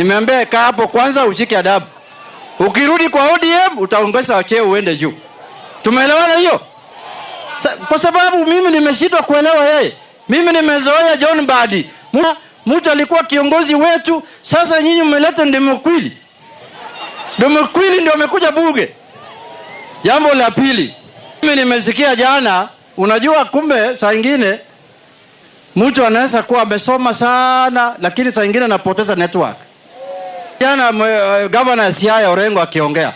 Nimeambia kaa hapo kwanza ushike adabu. Ukirudi kwa ODM utaongeza cheo uende juu. Tumeelewana hiyo? Kwa sababu mimi nimeshindwa kuelewa yeye. Mimi nimezoea John Mbadi. Mtu alikuwa kiongozi wetu, sasa nyinyi mmeleta Ndemokwili. Ndemokwili ndio amekuja bunge. Jambo la pili, mimi nimesikia jana, unajua kumbe saa nyingine mtu anaweza kuwa amesoma sana lakini saa nyingine anapoteza network. Jana governor Siaya Orengo akiongea,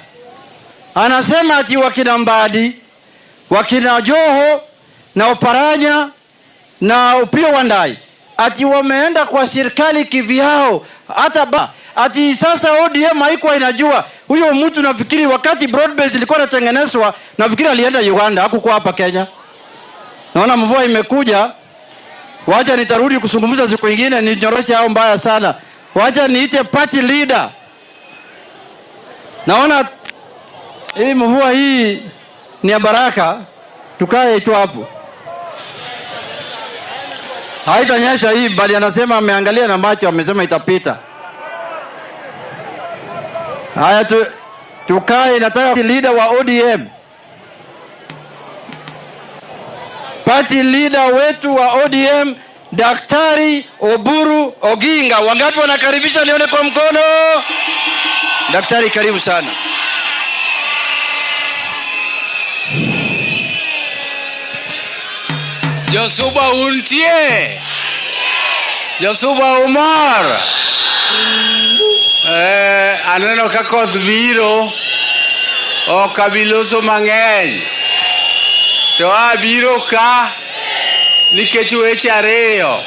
anasema ati wakina Mbadi, wakina Joho na Oparanya na Upio Wandai ati wameenda kwa serikali kivyao, ati sasa ODM haikuwa inajua. Huyo mtu nafikiri wakati broadbase ilikuwa inatengenezwa nafikiri alienda Uganda, hakukuwa hapa Kenya. Naona mvua imekuja. Wacha nitarudi kuzungumza siku nyingine, ninyoroshe hao mbaya sana. Wacha niite party leader. Naona hii mvua hii ni ya baraka, tukae tu hapo. Haitanyesha hii, bali anasema ameangalia na macho, amesema itapita. Haya tukae, nataka leader wa ODM. Party leader wetu wa ODM Daktari Oburu Oginga. Wangapi wanakaribisha nione kwa mkono? Daktari, karibu sana. Josuba untie. Josuba Umar. Aneno ka koth biro o kabiloso mang'eny. To abiro ka nikech weche ariyo.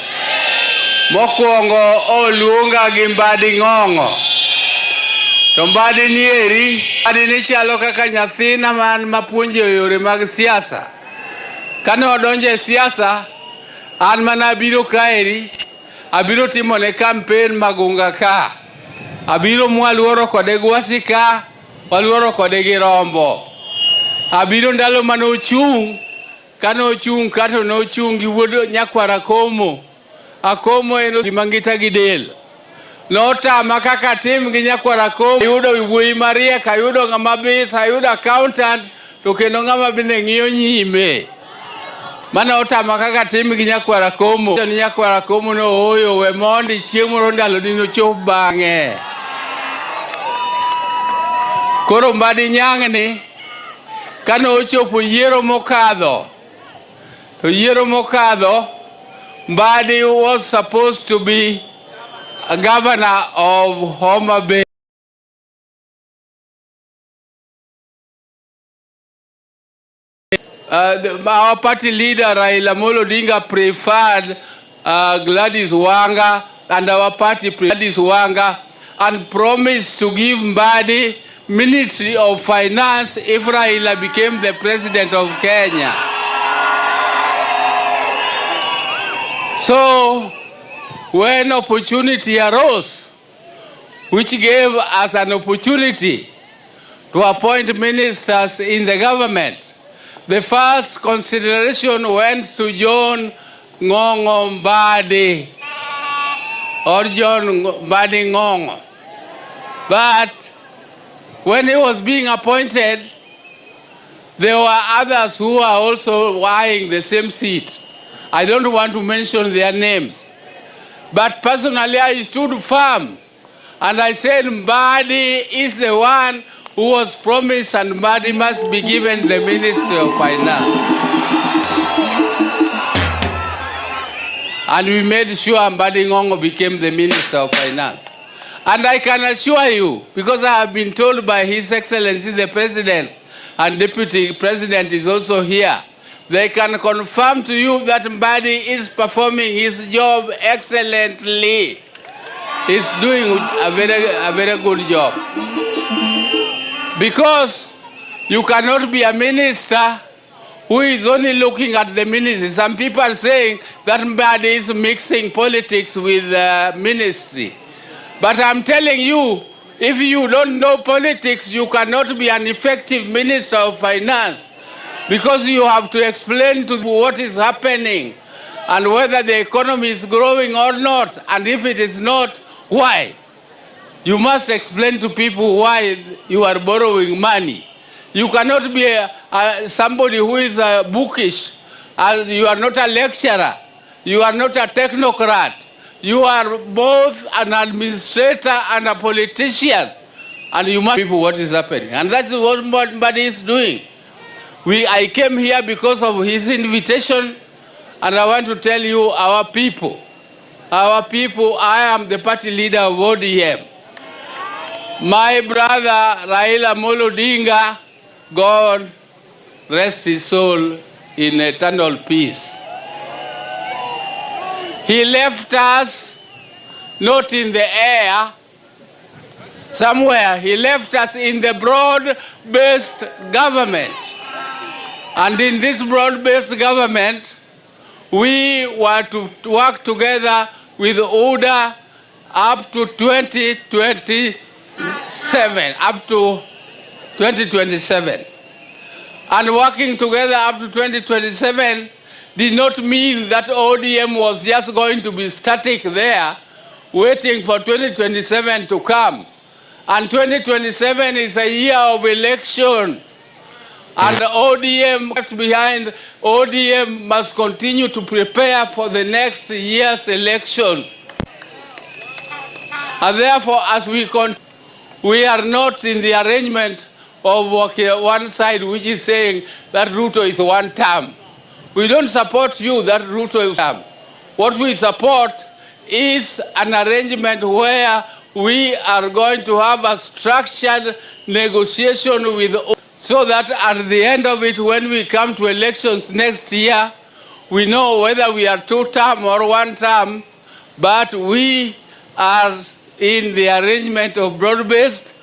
Mokwongo oluonga gi Mbadi Ng'ong'o. To Mbadi nieri, Mbadi ni chalo kaka nyathina man mapuonje yore mag siasa. Kane odonje e siasa, an mana abiro kaeri, abiro timone kampen magunga ka. Abiro mwaluoro kode Gwasi ka, waluoro kode gi Rombo. Abiro ndalo manochung', kane ochung' kato nochung' gi wuod nyakwar Akomo. Akomo eno gimangita gi del. Notama kaka tim gi nyakwar Akomo. Ayudo wuoyi mariek, ayudo ng'ama bith, ayudo accountant, to kendo ng'ama bende ng'iyo nyime. Mana otama kaka tim gi nyakwar Akomo. Nyakwar Akomo no oyo we mondi chieng' moro ndalo dino chop bang'e. Koro Mbadi nyang'ni kane ochopo yiero mokadho. To yiero mokadho, Mbadi was supposed to be a governor of Homa Bay. Our party leader Raila Amolo Odinga preferred Gladys Wanga, and our party Gladys Wanga, and promised to give Mbadi Ministry of Finance if Raila became the president of Kenya. So when opportunity arose, which gave us an opportunity to appoint ministers in the government, the first consideration went to John Ng'ong'o Mbadi, or John Mbadi Ng'ong'o. But when he was being appointed, there were others who were also eyeing the same seat. I don't want to mention their names. But personally, I stood firm. And I said, Mbadi is the one who was promised, and Mbadi must be given the Ministry of Finance. And we made sure Mbadi Ng'ong'o became the Minister of Finance. And I can assure you, because I have been told by His Excellency the President, and Deputy President is also here, they can confirm to you that Mbadi is performing his job excellently. He's doing a very good job. Because you cannot be a minister who is only looking at the ministry. Some people are saying that Mbadi is mixing politics with ministry. But I'm telling you, if you don't know politics, you cannot be an effective Minister of Finance, because you have to explain to what is happening and whether the economy is growing or not, and if it is not, why. You must explain to people why you are borrowing money. You cannot be somebody who is bookish. You are not a lecturer. You are not a technocrat. You are both an administrator and a politician. And you must people what is happening. And that's what Mbadi is doing. I came here because of his invitation, and I want to tell you, our people, I am the party leader of ODM. My brother Raila Amolo Odinga, God rest his soul in eternal peace. He left us not in the air somewhere. He left us in the broad-based government. And in this broad-based government, we were to work together with order up to 2027. And working together up to 2027 did not mean that ODM was just going to be static there, waiting for 2027 to come. And 2027 is a year of election. And the ODM left behind, ODM must continue to prepare for the next year's election. And therefore, as we are not in the arrangement of one side which is saying that Ruto is one term. We don't support you that Ruto is one term. What we support is an arrangement where we are going to have a structured negotiation with, so that at the end of it, when we come to elections next year, we know whether we are two-term or one-term, but we are in the arrangement of broad-based.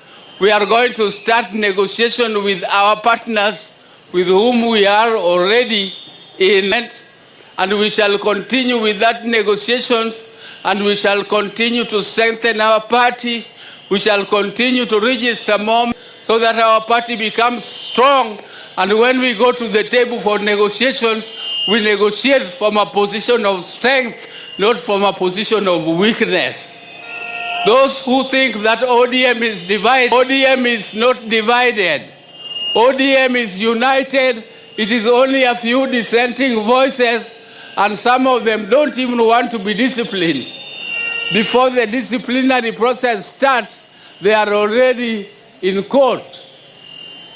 We are going to start negotiation with our partners with whom we are already in, and we shall continue with that negotiations, and we shall continue to strengthen our party. We shall continue to register more so that our party becomes strong, and when we go to the table for negotiations, we negotiate from a position of strength, not from a position of weakness. Those who think that ODM is divided, ODM is not divided. ODM is united. It is only a few dissenting voices, and some of them don't even want to be disciplined. Before the disciplinary process starts, they are already in court.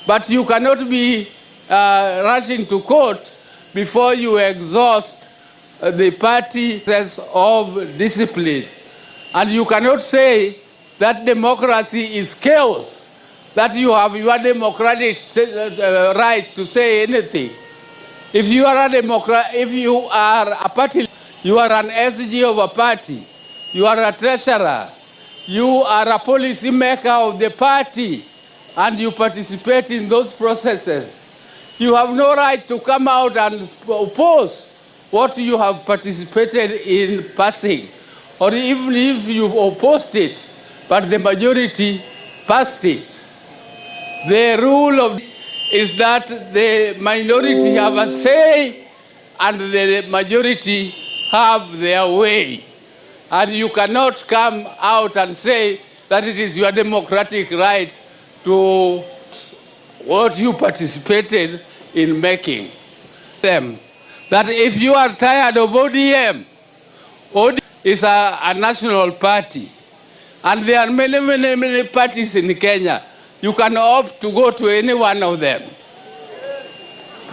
But you cannot be rushing to court before you exhaust the party process of discipline. And you cannot say that democracy is chaos, that you have your democratic right to say anything. If you are a Democrat, if you are a party, you are an SG of a party, you are a treasurer, you are a policy maker of the party, and you participate in those processes, you have no right to come out and oppose what you have participated in passing. Or even if you opposed it, but the majority passed it. The rule is that the minority have a say and the majority have their way. And you cannot come out and say that it is your democratic right to what you participated in making. That if you are tired of ODM is a national party. And there are many parties in Kenya. You can opt to go to any one of them.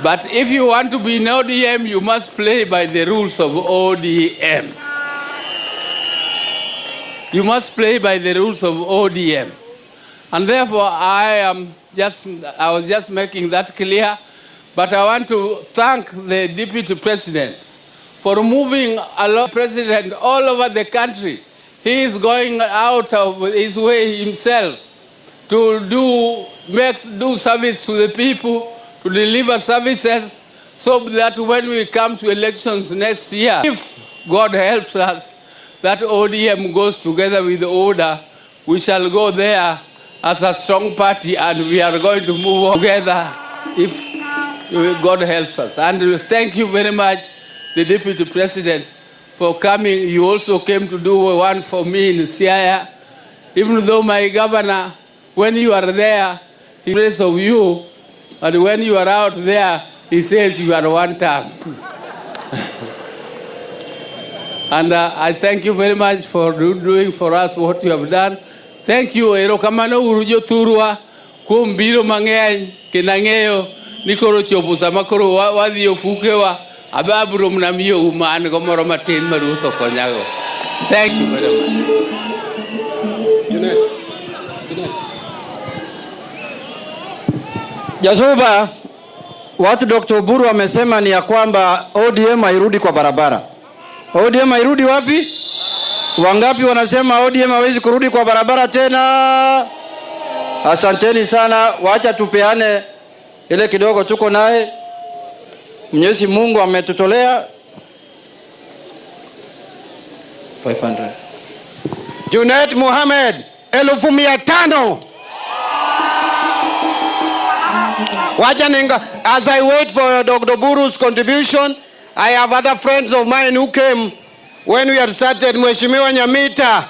But if you want to be in ODM, you must play by the rules of ODM. You must play by the rules of ODM. And therefore, I was just making that clear. But I want to thank the Deputy President for moving along president all over the country. He is going out of his way himself to do service to the people, to deliver services, so that when we come to elections next year, if God helps us, that ODM goes together with the order, we shall go there as a strong party, and we are going to move on together if God helps us. And thank you very much, the Deputy President, for coming. You also came to do one for me in Siaya. even though my governor, when you are there, he prays of you, and when you are out there, he says you are one term. And I thank you very much for doing for us what you have done. Thank you, erokamano urujo turwa, kumbiro mang'eny, kinang'eyo, nikoro chopo sama koro wadhi ofukewa, ababuro mnamiyo uman gomoro matin maruto konyago. Thank you very much. Junet. Jasuba, watu Dr. Oburu amesema ni ya kwamba ODM hairudi kwa barabara. ODM hairudi wapi? Wangapi wanasema ODM hawezi kurudi kwa barabara tena? Asanteni sana, wacha tupeane ile kidogo tuko naye. Mwenyezi Mungu ametutolea 500. Junet Mohamed 1500. Wacha ninga, as I wait for Dr. Buru's contribution, I have other friends of mine who came when we had started. Mheshimiwa Nyamita